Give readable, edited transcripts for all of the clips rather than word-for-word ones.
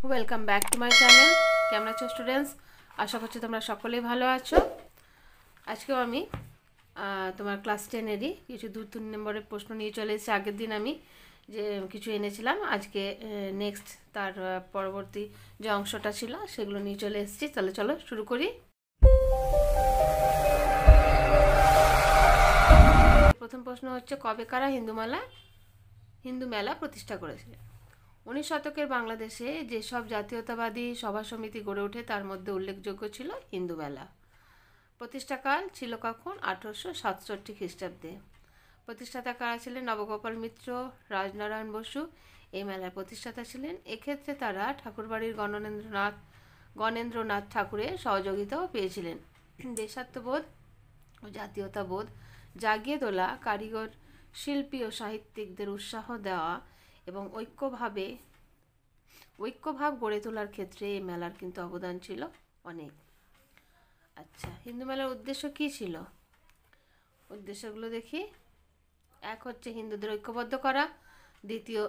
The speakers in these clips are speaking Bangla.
Welcome back to my channel. কেমন আছো স্টুডেন্টস? আশা করছি তোমরা সকলেই ভালো আছো। আজকেও আমি তোমার ক্লাস 10-এরই কিছু 2-3 নম্বরের প্রশ্ন নিয়ে চলে এসেছি। আগের দিন আমি যে কিছু এনেছিলাম, আজকে নেক্সট তার পরবর্তী যে অংশটা ছিল সেগুলো নিয়ে চলে এসেছি। তাহলে চলো শুরু করি। প্রথম প্রশ্ন হচ্ছে, কবে কারা হিন্দু মেলা প্রতিষ্ঠা করেছিলেন? 19 শতকের বাংলাদেশে যেসব জাতীয়তাবাদী সভা সমিতি গড়ে ওঠে তার মধ্যে উল্লেখযোগ্য ছিল হিন্দু মেলা। প্রতিষ্ঠাকাল ছিল কখন? 1867 খ্রিস্টাব্দে। প্রতিষ্ঠাতা কারা ছিলেন? নবগোপাল মিত্র, রাজনারায়ণ বসু এই মেলার প্রতিষ্ঠাতা ছিলেন। এক্ষেত্রে তারা ঠাকুরবাড়ির গণেন্দ্রনাথ ঠাকুরের সহযোগিতাও পেয়েছিলেন। দেশাত্মবোধ ও জাতীয়তাবোধ জাগিয়ে তোলা, কারিগর, শিল্পী ও সাহিত্যিকদের উৎসাহ দেওয়া এবং ঐক্যভাব গড়ে তোলার ক্ষেত্রে এই মেলার কিন্তু অবদান ছিল অনেক। আচ্ছা, হিন্দু মেলার উদ্দেশ্য কী ছিল? উদ্দেশ্যগুলো দেখি। এক হচ্ছে হিন্দুদের ঐক্যবদ্ধ করা, দ্বিতীয়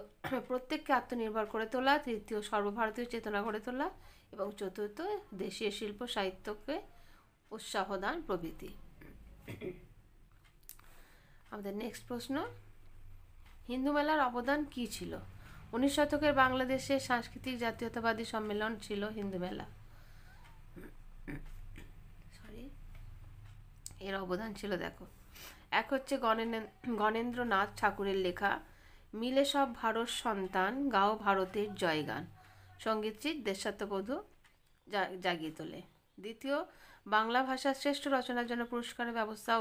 প্রত্যেককে আত্মনির্ভর করে তোলা, তৃতীয় সর্বভারতীয় চেতনা গড়ে তোলা এবং চতুর্থ দেশীয় শিল্প সাহিত্যকে উৎসাহ দান প্রভৃতি। আমাদের নেক্সট প্রশ্ন, হিন্দু মেলার অবদান কী ছিল? 19 শতকের বাংলাদেশে সাংস্কৃতিক জাতীয়তাবাদী সম্মেলন ছিল হিন্দু মেলা। এর অবদান ছিল দেখো। এক হচ্ছে গণেন্দ্রনাথ ঠাকুরের লেখা মিলে সব ভারত সন্তান গাও ভারতের জয়গান, সঙ্গীতটি দেশাত্মবোধ জাগিয়ে তোলে। দ্বিতীয়, বাংলা ভাষার শ্রেষ্ঠ রচনার জন্য পুরস্কারের ব্যবস্থা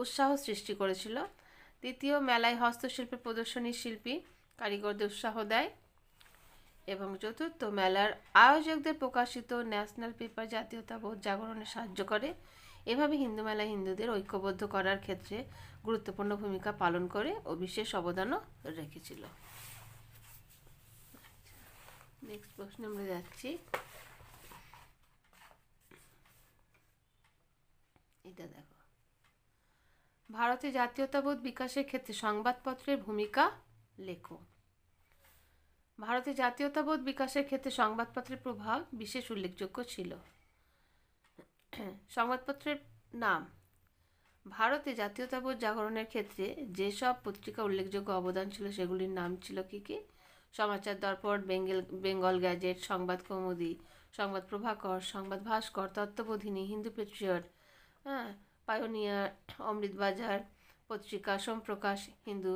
উৎসাহ সৃষ্টি করেছিল। তৃতীয়, মেলায় হস্তশিল্পের প্রদর্শনী শিল্পী কারিগরদের উৎসাহ দেয়। এবং চতুর্থ, মেলার আয়োজকদের প্রকাশিত ন্যাশনাল পেপার জাতীয়তাবোধ জাগরণে সাহায্য করে। এভাবে হিন্দু মেলা হিন্দুদের ঐক্যবদ্ধ করার ক্ষেত্রে গুরুত্বপূর্ণ ভূমিকা পালন করে ও বিশেষ অবদানও রেখেছিল। নেক্সট প্রশ্নে আমরা যাচ্ছি। এটা দেখো, ভারতে জাতীয়তাবোধ বিকাশের ক্ষেত্রে সংবাদপত্রের ভূমিকা লেখো। ভারতে জাতীয়তাবোধ বিকাশের ক্ষেত্রে সংবাদপত্রের প্রভাব বিশেষ উল্লেখযোগ্য ছিল। সংবাদপত্রের নাম। ভারতে জাতীয়তাবোধ জাগরণের ক্ষেত্রে যেসব পত্রিকা উল্লেখযোগ্য অবদান ছিল সেগুলির নাম ছিল কী কী? সমাচার দর্পণ, বেঙ্গল গ্যাজেট, সংবাদ কৌমুদি, সংবাদ প্রভাকর, সংবাদ ভাস্কর, তত্ত্ববোধিনী, হিন্দু পেট্রিয়ট, পায়োনিয়ার, অমৃতবাজার পত্রিকা, সোমপ্রকাশ হিন্দু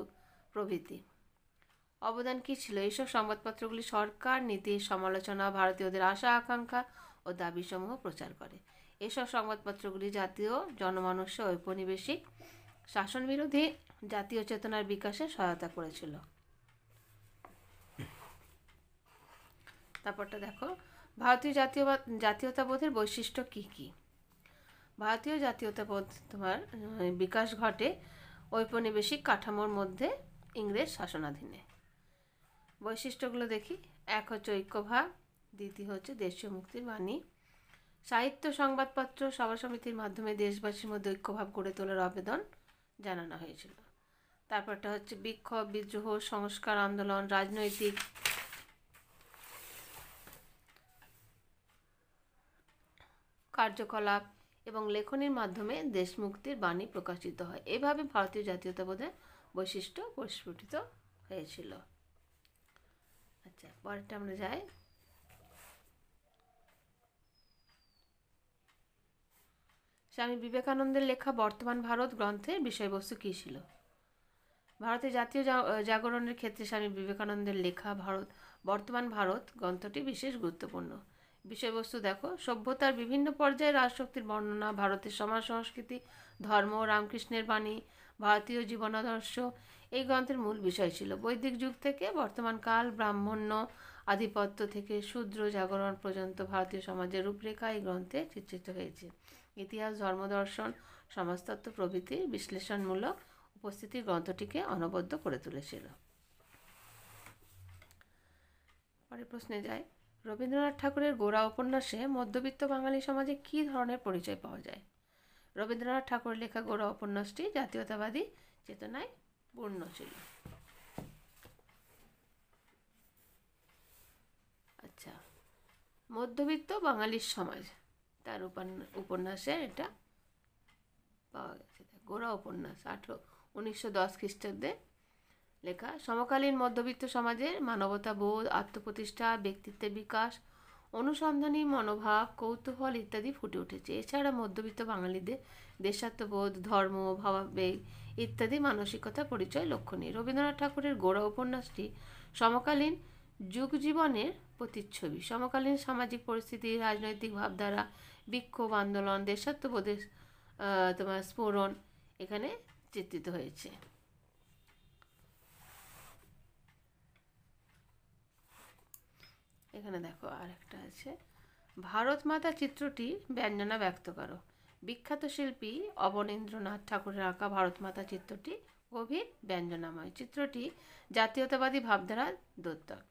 প্রভৃতি। অবদান কী ছিল? এইসব সংবাদপত্রগুলি সরকার নীতির সমালোচনা, ভারতীয়দের আশা আকাঙ্ক্ষা ও দাবিসমূহ প্রচার করে। এসব সংবাদপত্রগুলি জাতীয় জনমানসে ঔপনিবেশিক শাসন বিরোধী জাতীয় চেতনার বিকাশে সহায়তা করেছিল। তারপরটা দেখো, ভারতীয় জাতীয়তাবোধের বৈশিষ্ট্য কী কী? ভারতীয় জাতীয়তাবোধ তোমার বিকাশ ঘটে ঔপনিবেশিক কাঠামোর মধ্যে ইংরেজ শাসনাধীনে। বৈশিষ্ট্যগুলো দেখি। এক হচ্ছে ঐক্যভাব, দ্বিতীয় হচ্ছে দেশীয় মুক্তির বাণী, সাহিত্য, সংবাদপত্র, সভা সমিতির মাধ্যমে দেশবাসীর মধ্যে ঐক্যভাব গড়ে তোলার আবেদন জানানো হয়েছিল। তারপরটা হচ্ছে বিক্ষোভ, বিদ্রোহ, সংস্কার আন্দোলন, রাজনৈতিক কার্যকলাপ এবং লেখনীর মাধ্যমে দেশ মুক্তির বাণী প্রকাশিত হয়। এভাবে ভারতীয় জাতীয়তাবোধের বৈশিষ্ট্য পরিস্ফুটিত হয়েছিল। আচ্ছা, পরেরটা আমরা যাই। স্বামী বিবেকানন্দের লেখা বর্তমান ভারত গ্রন্থের বিষয়বস্তু কী ছিল? ভারতের জাতীয় জাগরণের ক্ষেত্রে স্বামী বিবেকানন্দের লেখা বর্তমান ভারত গ্রন্থটি বিশেষ গুরুত্বপূর্ণ। বিষয়বস্তু দেখো, সভ্যতার বিভিন্ন পর্যায়ে রাজশক্তির বর্ণনা, ভারতের সমাজ সংস্কৃতি, ধর্ম, রামকৃষ্ণের বাণী, ভারতীয় জীবনাদর্শ এই গ্রন্থের মূল বিষয় ছিল। বৈদিক যুগ থেকে বর্তমান কাল, ব্রাহ্মণ্য আধিপত্য থেকে শূদ্র জাগরণ পর্যন্ত ভারতীয় সমাজের রূপরেখা এই গ্রন্থে চিত্রিত হয়েছে। ইতিহাস, ধর্মদর্শন, সমাজতত্ত্ব প্রভৃতির বিশ্লেষণমূলক উপস্থিতি গ্রন্থটিকে অনবদ্য করে তুলেছিল। পরের প্রশ্নে যাই। রবীন্দ্রনাথ ঠাকুরের গোরা উপন্যাসে মধ্যবিত্ত বাঙালি সমাজে কী ধরনের পরিচয় পাওয়া যায়? রবীন্দ্রনাথ ঠাকুরের লেখা গোরা উপন্যাসটি জাতীয়তাবাদী চেতনায় পূর্ণ ছিল। আচ্ছা, মধ্যবিত্ত বাঙালির সমাজ, তার উপন্যাসে এটা পাওয়া গেছে। গোরা উপন্যাস 1910 খ্রিস্টাব্দে লেখা। সমকালীন মধ্যবিত্ত সমাজের মানবতা বোধ, আত্মপ্রতিষ্ঠা, ব্যক্তিত্বের বিকাশ, অনুসন্ধানী মনোভাব, কৌতূহল ইত্যাদি ফুটে উঠেছে। এছাড়া মধ্যবিত্ত বাঙালিদের দেশাত্মবোধ, ধর্ম, ভাবাবেগ ইত্যাদি মানসিকতা পরিচয় লক্ষণীয়। রবীন্দ্রনাথ ঠাকুরের গোরা উপন্যাসটি সমকালীন যুগ জীবনের প্রতিচ্ছবি। সমকালীন সামাজিক পরিস্থিতি, রাজনৈতিক ভাবধারা, বিক্ষোভ আন্দোলন, দেশাত্মবোধের তোমার স্ফুরণ এখানে চিত্রিত হয়েছে। এখানে দেখো আরেকটা আছে, ভারত মাতা চিত্রটি ব্যঞ্জনা ব্যক্ত করো। বিখ্যাত শিল্পী অবনীন্দ্রনাথ ঠাকুরের আঁকা ভারত মাতা চিত্রটি গভীর ব্যঞ্জনাময়। চিত্রটি জাতীয়তাবাদী ভাবধারার দ্যোতক।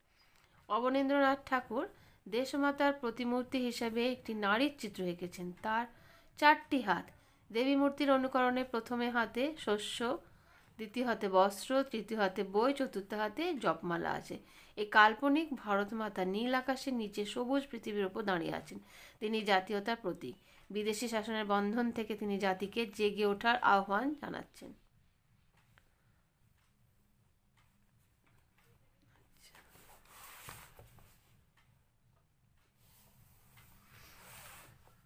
অবনীন্দ্রনাথ ঠাকুর দেশমাতার প্রতিমূর্তি হিসেবে একটি নারীর চিত্র এঁকেছেন। তার 4টি হাত। দেবী মূর্তির অনুকরণে প্রথমে হাতে শস্য, দ্বিতীয় হাতে বস্ত্র, তৃতীয় হাতে বই, চতুর্থ হাতে জপমালা আছে। এই কাল্পনিক ভারতমাতা নীল আকাশের নিচে সবুজ পৃথিবীর ওপর দাঁড়িয়ে আছেন। তিনি জাতীয়তার প্রতীক। বিদেশি শাসনের বন্ধন থেকে তিনি জাতিকে জেগে ওঠার আহ্বান জানাচ্ছেন।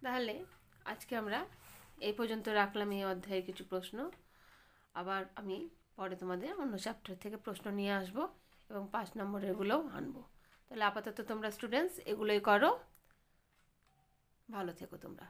তাহলে আজকে আমরা এই পর্যন্ত রাখলাম এই অধ্যায়ের কিছু প্রশ্ন। আবার আমি পরে তোমাদের অন্য চ্যাপ্টার থেকে প্রশ্ন নিয়ে আসবো এবং 5 নম্বরেরগুলোও আনবো। তাহলে আপাতত তোমরা স্টুডেন্টস এগুলোই করো। ভালো থেকো তোমরা।